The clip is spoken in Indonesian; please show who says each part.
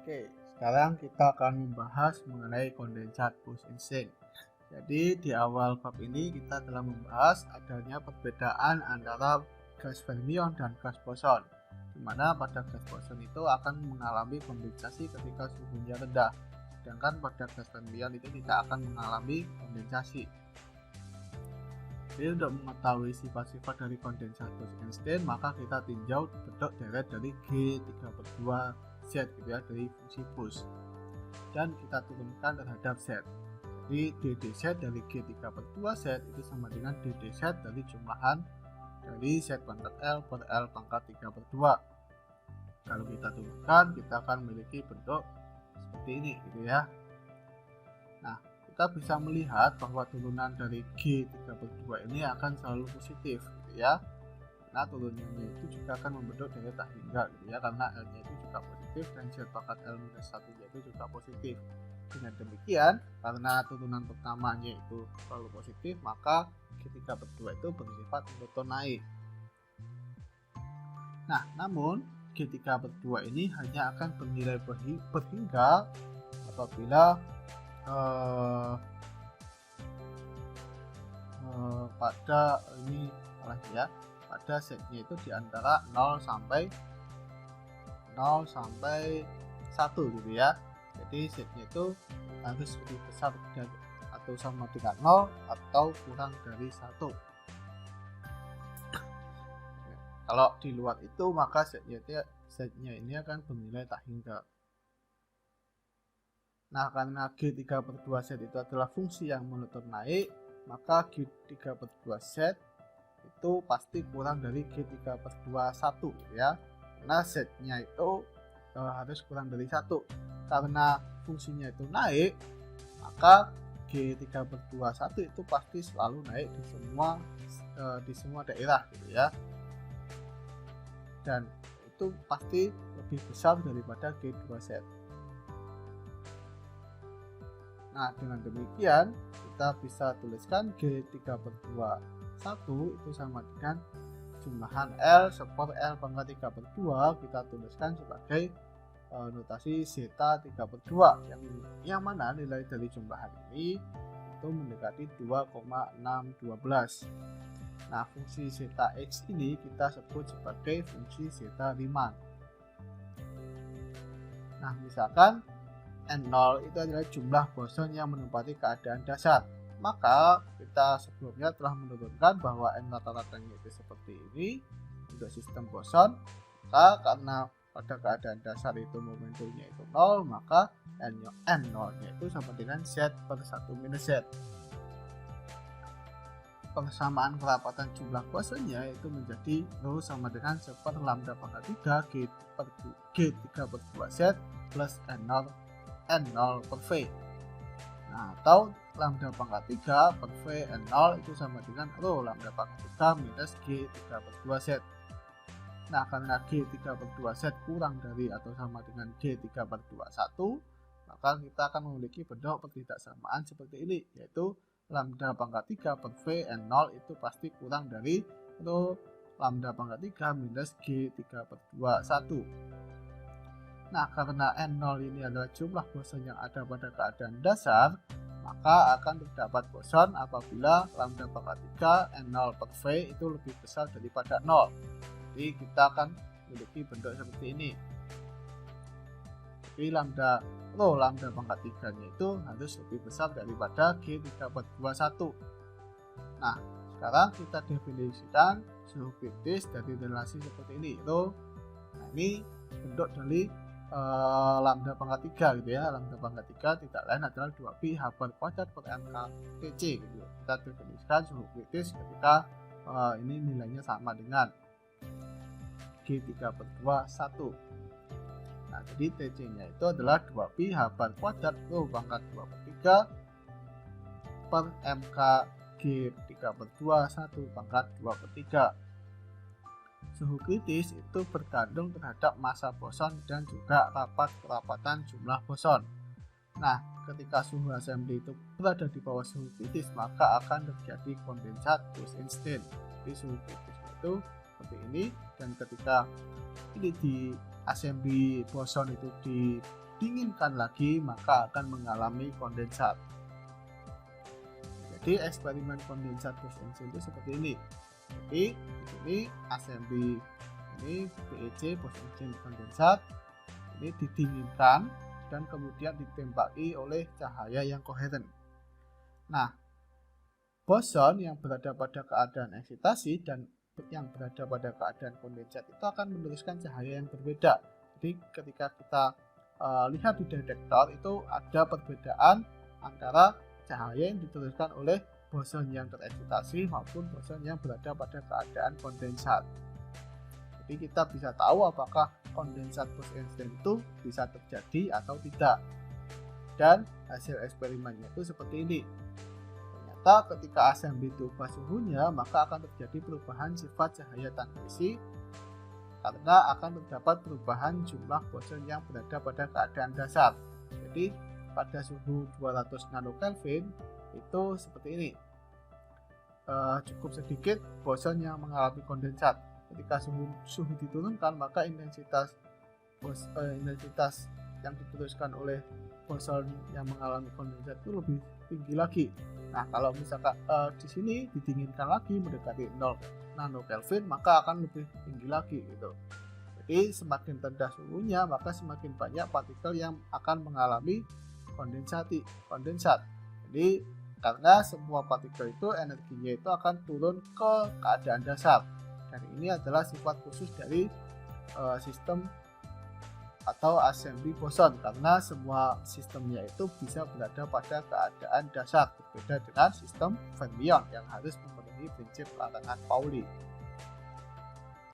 Speaker 1: Oke, sekarang kita akan membahas mengenai kondensat boost instant. Jadi di awal bab ini kita telah membahas adanya perbedaan antara gas fermion dan gas boson, di mana pada gas boson itu akan mengalami kondensasi ketika suhunya rendah, sedangkan pada gas fermion itu tidak akan mengalami kondensasi. Jadi untuk mengetahui sifat-sifat dari kondensat boost instant, maka kita tinjau bentuk deret dari G3/2 Z gitu ya, dari fungsi boost, dan kita turunkan terhadap Z. Jadi DDZ dari G3/2 Z itu sama dengan DDZ dari jumlahan dari Z pangkat L per L pangkat 3/2. Kalau kita turunkan, kita akan memiliki bentuk seperti ini gitu ya. Nah, kita bisa melihat bahwa turunan dari G3/2 ini akan selalu positif gitu ya. Nah, turunannya itu juga akan membentuk deret tak hingga gitu ya, karena L-nya itu juga positif dan Z pangkat L-1 itu juga positif. Dengan demikian, karena turunan pertamanya itu selalu positif, maka G3/2 itu bersifat monoton naik. Nah, namun G3/2 ini hanya akan bernilai berhingga apabila pada ini ya, pada Z-nya itu di antara 0 sampai 1 gitu ya. Jadi Z-nya itu harus lebih besar atau sama dengan 0 atau kurang dari 1. Kalau di luar itu maka Z-nya ini akan bernilai tak hingga. Nah, karena G3/2Z itu adalah fungsi yang monoton naik, maka G3/2Z itu pasti kurang dari G3/1 gitu ya. Karena Z-nya itu harus kurang dari 1. Karena fungsinya itu naik, maka G3/1 itu pasti selalu naik di semua daerah gitu ya. Dan itu pasti lebih besar daripada G2Z. Nah, dengan demikian kita bisa tuliskan G3/1 itu sama dengan jumlahan L per L pangkat 3/2, kita tuliskan sebagai notasi zeta 3/2, yang mana nilai dari jumlahan ini itu mendekati 2,612. Nah, fungsi zeta X ini kita sebut sebagai fungsi zeta Riemann. Nah, misalkan N0 itu adalah jumlah boson yang menempati keadaan dasar. Maka kita sebelumnya telah menurunkan bahwa N rata-ratanya itu seperti ini untuk sistem boson. Maka karena pada keadaan dasar itu momentumnya itu 0, maka N0-nya itu sama dengan Z per 1 minus Z. Persamaan kerapatan jumlah bosonnya itu menjadi rho sama dengan 1 per lambda pangkat 3 G3/2Z plus N0 per V. Nah, atau lambda pangkat 3 per V N0 itu sama dengan rho lambda pangkat 3 minus G3/2Z. Nah, karena G3/2Z kurang dari atau sama dengan G3/1, maka kita akan memiliki bentuk pertidaksamaan seperti ini, yaitu lambda pangkat 3 per V N0 itu pasti kurang dari rho lambda pangkat 3 minus G3/1. Nah, karena N0 ini adalah jumlah boson yang ada pada keadaan dasar, maka akan terdapat boson apabila lambda pangkat 3 N0 per V itu lebih besar daripada 0. Jadi kita akan memiliki bentuk seperti ini. Jadi rho lambda pangkat 3 nya itu harus lebih besar daripada G3/1. Nah, sekarang kita definisikan suhu kritis dari relasi seperti ini. Nah, ini bentuk dari lambda pangkat 3 gitu ya. Lambda pangkat 3 tidak lain adalah 2pi H bar kuadrat per MK TC gitu. Kita definisikan suhu kritis ketika ini nilainya sama dengan G3/1. Nah, jadi TC-nya itu adalah 2pi H bar kuadrat rho pangkat 2/3 per MK G3/1 pangkat 2/3. Suhu kritis itu bergantung terhadap massa boson dan juga rapat kerapatan jumlah boson. Nah, ketika suhu assembly itu berada di bawah suhu kritis, maka akan terjadi kondensat boost instant. Jadi suhu kritisnya itu seperti ini, dan ketika ini di assembly boson itu di didinginkan lagi maka akan mengalami kondensat. Jadi eksperimen kondensat post-engine itu seperti ini. Jadi di sini assembly ini PEC post-engine kondensat ini didinginkan dan kemudian ditembaki oleh cahaya yang koheren. Nah, boson yang berada pada keadaan eksitasi dan yang berada pada keadaan kondensat itu akan meneruskan cahaya yang berbeda. Jadi ketika kita lihat di detektor itu ada perbedaan antara cahaya yang diteruskan oleh boson yang tereksitasi maupun boson yang berada pada keadaan kondensat. Jadi kita bisa tahu apakah kondensat post-engine itu bisa terjadi atau tidak. Dan hasil eksperimennya itu seperti ini. Ternyata ketika assembly diubah suhunya, maka akan terjadi perubahan sifat cahaya transmisi karena akan terdapat perubahan jumlah boson yang berada pada keadaan dasar. Jadi pada suhu 200 nanokelvin itu seperti ini. Cukup sedikit boson yang mengalami kondensat. Ketika suhu diturunkan, maka intensitas yang diteruskan oleh boson yang mengalami kondensat itu lebih tinggi lagi. Nah, kalau misalkan di sini didinginkan lagi mendekati 0 nanokelvin, maka akan lebih tinggi lagi gitu. Jadi semakin rendah suhunya, maka semakin banyak partikel yang akan mengalami kondensat. Jadi karena semua partikel itu energinya itu akan turun ke keadaan dasar. Dan ini adalah sifat khusus dari sistem atau assembly boson karena semua sistemnya itu bisa berada pada keadaan dasar, berbeda dengan sistem fermion yang harus memenuhi prinsip larangan Pauli.